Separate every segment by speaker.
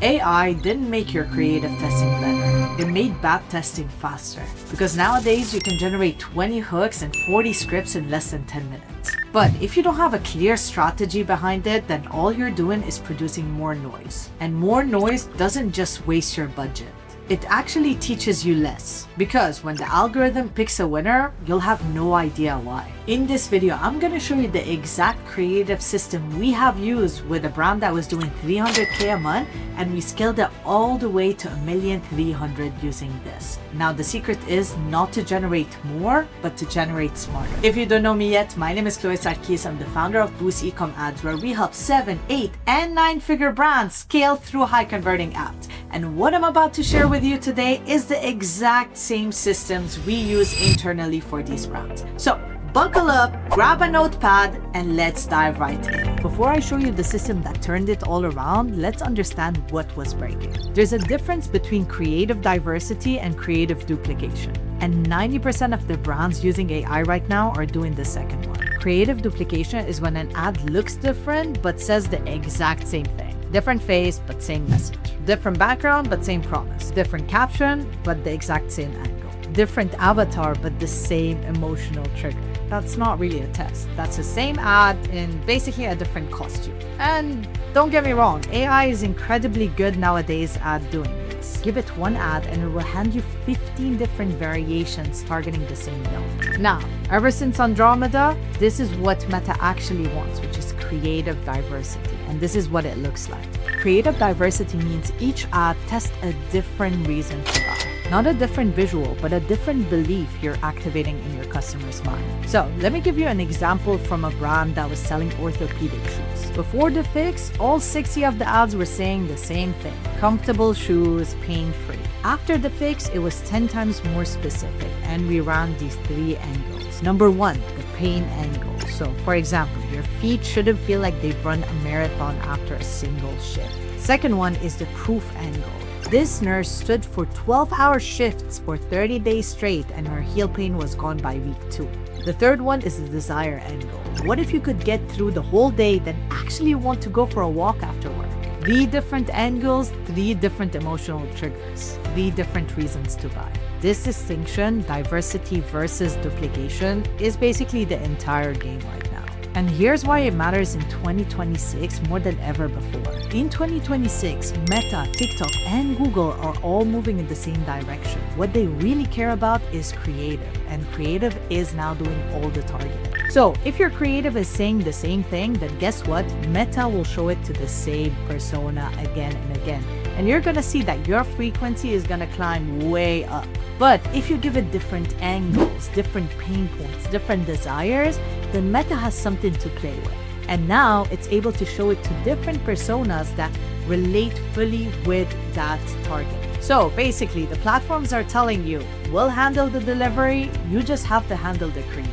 Speaker 1: AI didn't make your creative testing better. It made bad testing faster. Because nowadays you can generate 20 hooks and 40 scripts in less than 10 minutes. But if you don't have a clear strategy behind it, then all you're doing is producing more noise. And more noise doesn't just waste your budget. It actually teaches you less, because when the algorithm picks a winner, you'll have no idea why. In this video, I'm gonna show you the exact creative system we have used with a brand that was doing 300K a month, and we scaled it all the way to 1,300,000 using this. Now, the secret is not to generate more, but to generate smarter. If you don't know me yet, my name is Sarkis. I'm the founder of Boost Ecom Ads, where we help 7, 8, and 9-figure brands scale through high converting ads. And what I'm about to share with you today is the exact same systems we use internally for these brands. So buckle up, grab a notepad, and let's dive right in. Before I show you the system that turned it all around, let's understand what was breaking. There's a difference between creative diversity and creative duplication. And 90% of the brands using AI right now are doing the second one. Creative duplication is when an ad looks different but says the exact same thing. Different face, but same message. Different background, but same promise. Different caption, but the exact same angle. Different avatar, but the same emotional trigger. That's not really a test. That's the same ad in basically a different costume. And don't get me wrong, AI is incredibly good nowadays at doing this. Give it one ad and it will hand you 15 different variations targeting the same note. Now, ever since Andromeda, this is what Meta actually wants, which is creative diversity. And this is what it looks like. Creative diversity means each ad tests a different reason to buy. Not a different visual, but a different belief you're activating in your customer's mind. So let me give you an example from a brand that was selling orthopedic shoes. Before the fix, all 60 of the ads were saying the same thing: comfortable shoes, pain-free. After the fix, it was 10 times more specific, and we ran these 3 angles. Number 1, the pain angle. So for example, your feet shouldn't feel like they've run a marathon after a single shift. Second one is the proof angle. This nurse stood for 12-hour shifts for 30 days straight, and her heel pain was gone by week 2. The third one is the desire angle. What if you could get through the whole day, then actually want to go for a walk after work? 3 different angles, 3 different emotional triggers, 3 different reasons to buy. This distinction, diversity versus duplication, is basically the entire game right now. And here's why it matters in 2026 more than ever before. In 2026, Meta, TikTok, and Google are all moving in the same direction. What they really care about is creative, and creative is now doing all the targeting. So if your creative is saying the same thing, then guess what? Meta will show it to the same persona again and again. And you're gonna see that your frequency is gonna climb way up. But if you give it different angles, different pain points, different desires, then Meta has something to play with. And now it's able to show it to different personas that relate fully with that target. So basically, the platforms are telling you, we'll handle the delivery, you just have to handle the creatives.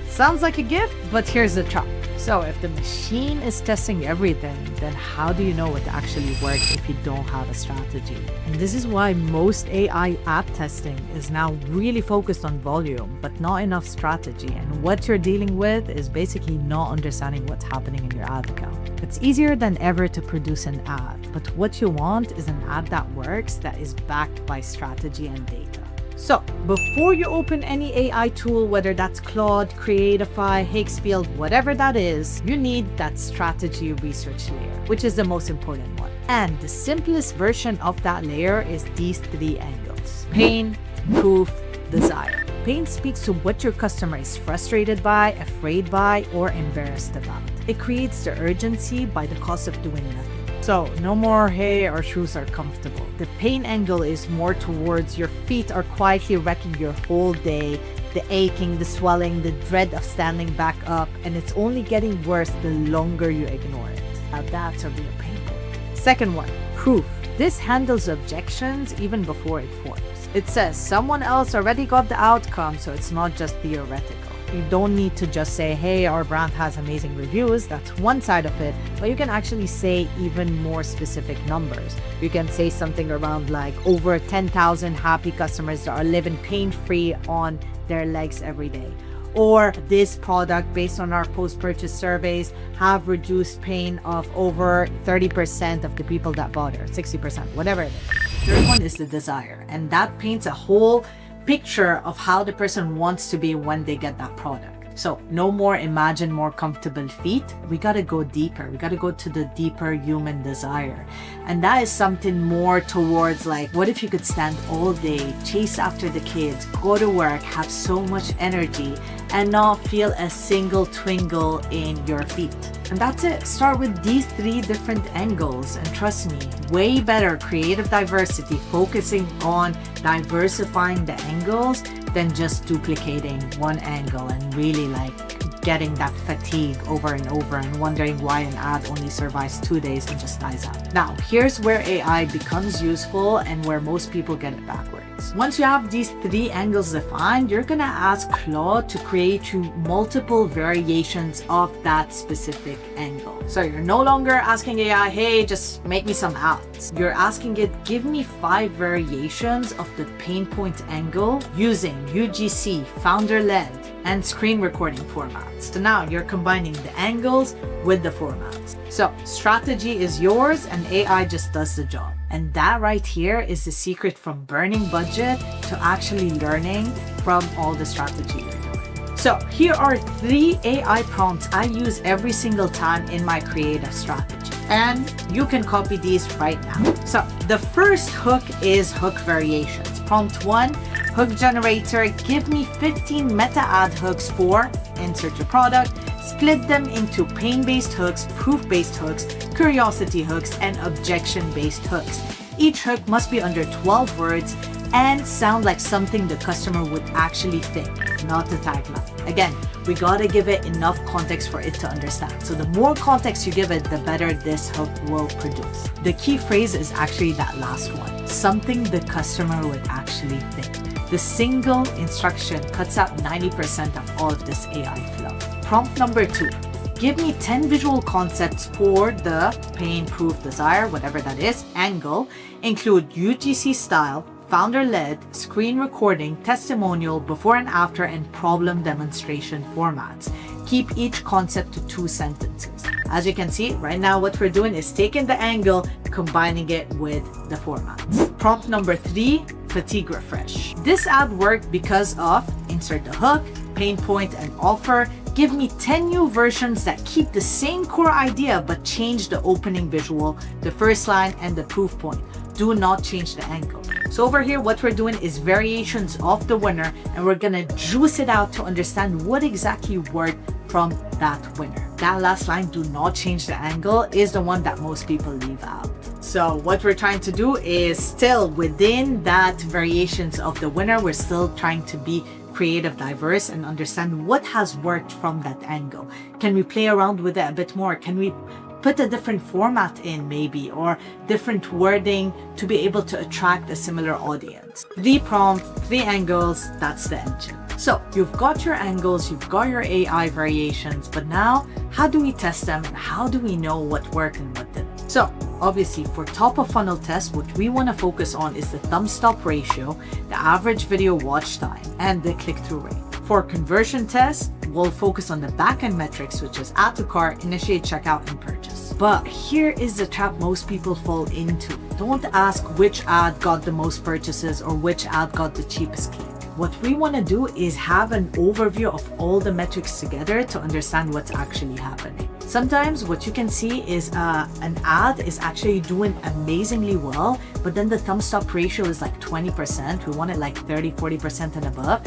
Speaker 1: Sounds like a gift, but here's the trap. So if the machine is testing everything, then how do you know what actually works if you don't have a strategy? And this is why most AI ad testing is now really focused on volume, but not enough strategy. And what you're dealing with is basically not understanding what's happening in your ad account. It's easier than ever to produce an ad, but what you want is an ad that works, that is backed by strategy and data. So, before you open any AI tool, whether that's Claude, Creatify, Higgsfield, whatever that is, you need that strategy research layer, which is the most important one. And the simplest version of that layer is these 3 angles: pain, proof, desire. Pain speaks to what your customer is frustrated by, afraid by, or embarrassed about. It creates the urgency by the cost of doing nothing. So no more, hey, our shoes are comfortable. The pain angle is more towards your feet are quietly wrecking your whole day, the aching, the swelling, the dread of standing back up, and it's only getting worse the longer you ignore it. Now that's a real pain point. Second one, proof. This handles objections even before it forms. It says someone else already got the outcome, so it's not just theoretical. You don't need to just say, hey, our brand has amazing reviews. That's one side of it. But you can actually say even more specific numbers. You can say something around like over 10,000 happy customers that are living pain-free on their legs every day. or this product based on our post-purchase surveys have reduced pain of over 30% of the people that bought it, 60%, whatever it is. Third one is the desire, and that paints a whole picture of how the person wants to be when they get that product. So no more imagine more comfortable feet. We got to go deeper. We got to go to the deeper human desire. And that is something more towards like, what if you could stand all day, chase after the kids, go to work, have so much energy and not feel a single twinkle in your feet. And that's it. Start with these 3 different angles. And trust me, way better creative diversity, focusing on diversifying the angles than just duplicating one angle and really like getting that fatigue over and over and wondering why an ad only survives 2 days and just dies out. Now, here's where AI becomes useful and where most people get it backwards. Once you have these 3 angles defined, you're gonna ask Claude to create you multiple variations of that specific angle. So you're no longer asking AI, hey, just make me some ads. You're asking it, give me 5 variations of the pain point angle using UGC, founder-led, and screen recording formats. So now you're combining the angles with the formats. So strategy is yours and AI just does the job. And that right here is the secret from burning budget to actually learning from all the strategy you're doing. So here are 3 AI prompts I use every single time in my creative strategy. And you can copy these right now. So the first hook is hook variations. Prompt 1, hook generator, give me 15 meta ad hooks for insert your product, split them into pain-based hooks, proof-based hooks, curiosity hooks, and objection-based hooks. Each hook must be under 12 words and sound like something the customer would actually think, not the tagline. Again, we gotta give it enough context for it to understand. So the more context you give it, the better this hook will produce. The key phrase is actually that last one, something the customer would actually think. The single instruction cuts out 90% of all of this AI fluff. Prompt number 2, give me 10 visual concepts for the pain, proof, desire, whatever that is, angle. Include UGC style, founder-led, screen recording, testimonial, before and after, and problem demonstration formats. Keep each concept to 2 sentences. As you can see, right now what we're doing is taking the angle, combining it with the formats. Prompt number 3, fatigue refresh. This ad worked because of insert the hook, pain point, and offer. Give me 10 new versions that keep the same core idea but change the opening visual, the first line, and the proof point. Do not change the angle. So over here, what we're doing is variations of the winner, and we're gonna juice it out to understand what exactly worked from that winner. That last line, do not change the angle, is the one that most people leave out. So what we're trying to do is still within that variations of the winner, we're still trying to be creative, diverse, and understand what has worked from that angle. Can we play around with it a bit more? Can we put a different format in maybe, or different wording to be able to attract a similar audience? 3 prompts, 3 angles, that's the engine. So you've got your angles, you've got your AI variations, but now how do we test them and how do we know what worked and what didn't? So obviously for top of funnel tests, what we want to focus on is the thumb stop ratio, the average video watch time, and the click-through rate. For conversion tests, we'll focus on the back-end metrics, which is add to cart, initiate checkout, and purchase. But here is the trap most people fall into. Don't ask which ad got the most purchases or which ad got the cheapest click. What we want to do is have an overview of all the metrics together to understand what's actually happening. Sometimes what you can see is an ad is actually doing amazingly well, but then the thumb stop ratio is like 20%. We want it like 30, 40% and above.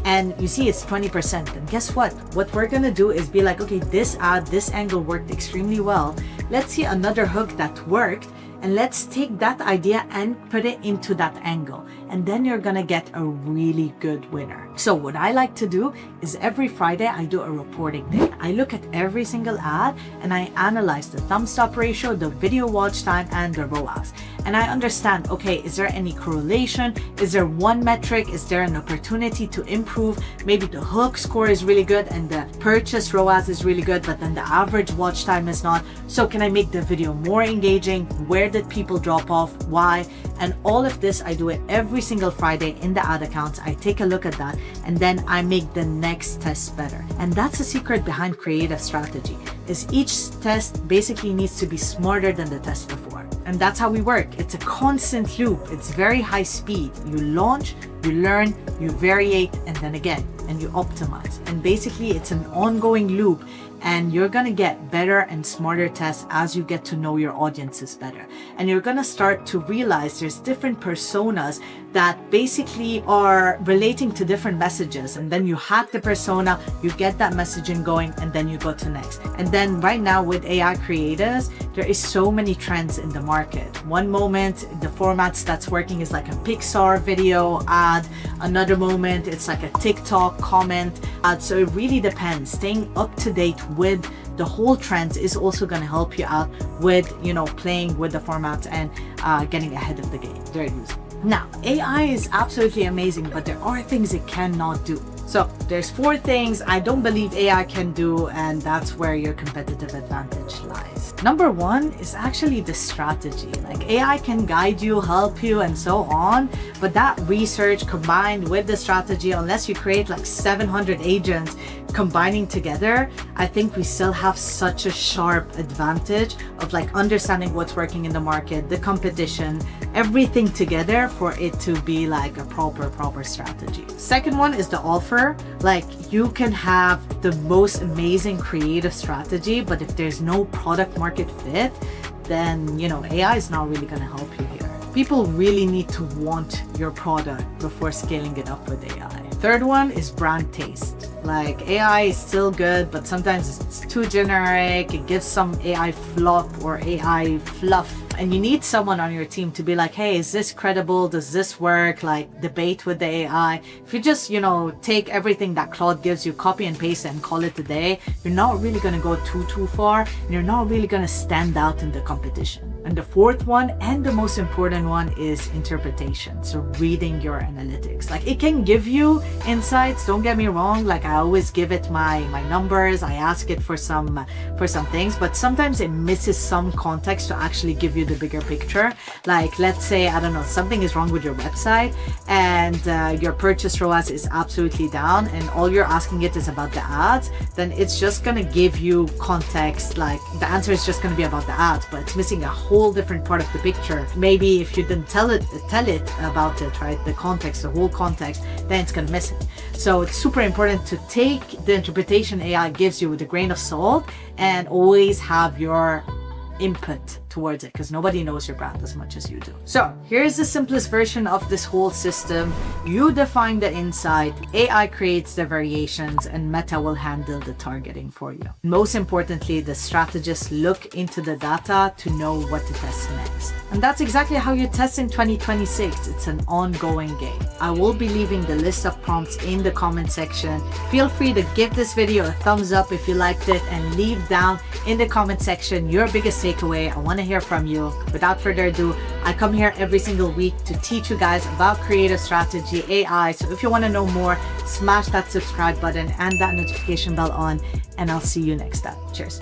Speaker 1: And you see it's 20%. And guess what? What we're gonna do is be like, okay, this ad, this angle worked extremely well. Let's see another hook that worked, and let's take that idea and put it into that angle. And then you're gonna get a really good winner. So what I like to do is every Friday I do a reporting day. I look at every single ad and I analyze the thumb stop ratio, the video watch time, and the ROAS. And I understand, okay, is there any correlation? Is there one metric? Is there an opportunity to improve? Maybe the hook score is really good and the purchase ROAS is really good, but then the average watch time is not. So can I make the video more engaging? Where did people drop off? Why? And all of this, I do it every single Friday in the ad accounts. I take a look at that and then I make the next test better. And that's the secret behind creative strategy, is each test basically needs to be smarter than the test before. And that's how we work. It's a constant loop. It's very high speed. You launch, you learn, you variate, and then again, and you optimize. And basically it's an ongoing loop, and you're gonna get better and smarter tests as you get to know your audiences better. And you're gonna start to realize there's different personas that basically are relating to different messages. And then you hack the persona, you get that messaging going, and then you go to next. And then right now with AI creators, there is so many trends in the market. One moment, the formats that's working is like a Pixar video ad. Another moment, it's like a TikTok comment ad. So it really depends. Staying up to date with the whole trends is also going to help you out with, playing with the formats and getting ahead of the game. Very useful. Now, AI is absolutely amazing, but there are things it cannot do. So there's 4 things I don't believe AI can do, and that's where your competitive advantage lies. Number 1 is actually the strategy. Like, AI can guide you, help you, and so on, but that research combined with the strategy, unless you create like 700 agents combining together, I think we still have such a sharp advantage of like understanding what's working in the market, the competition, everything together for it to be like a proper strategy. Second one is the offer. Like, you can have the most amazing creative strategy, but if there's no product market fit, then AI is not really going to help you here. People really need to want your product before scaling it up with AI. Third one is brand taste. Like, AI is still good, but sometimes it's too generic. It gives some AI flop or AI fluff. And you need someone on your team to be like, hey, is this credible? Does this work? Like, debate with the AI. If you just, take everything that Claude gives you, copy and paste it and call it a day, you're not really going to go too far. And you're not really going to stand out in the competition. And the fourth one, and the most important one, is interpretation. So reading your analytics. Like, it can give you insights, don't get me wrong. Like, I always give it my numbers. I ask it for some things, but sometimes it misses some context to actually give you the bigger picture. Like, let's say, I don't know, something is wrong with your website and your purchase ROAS is absolutely down, and all you're asking it is about the ads, then it's just gonna give you context. Like, the answer is just gonna be about the ads, but it's missing a whole different part of the picture. Maybe if you didn't tell it about it, right, the context, the whole context, then it's gonna miss it. So it's super important to take the interpretation AI gives you with a grain of salt and always have your input towards it, because nobody knows your brand as much as you do. So here's the simplest version of this whole system. You define the insight, AI creates the variations, and Meta will handle the targeting for you. Most importantly, the strategists look into the data to know what to test next. And that's exactly how you test in 2026. It's an ongoing game. I will be leaving the list of prompts in the comment section. Feel free to give this video a thumbs up if you liked it, and leave down in the comment section your biggest takeaway. I want to hear from you. Without further ado, I come here every single week to teach you guys about creative strategy, AI. So if you want to know more, smash that subscribe button and that notification bell on, and I'll see you next time. Cheers.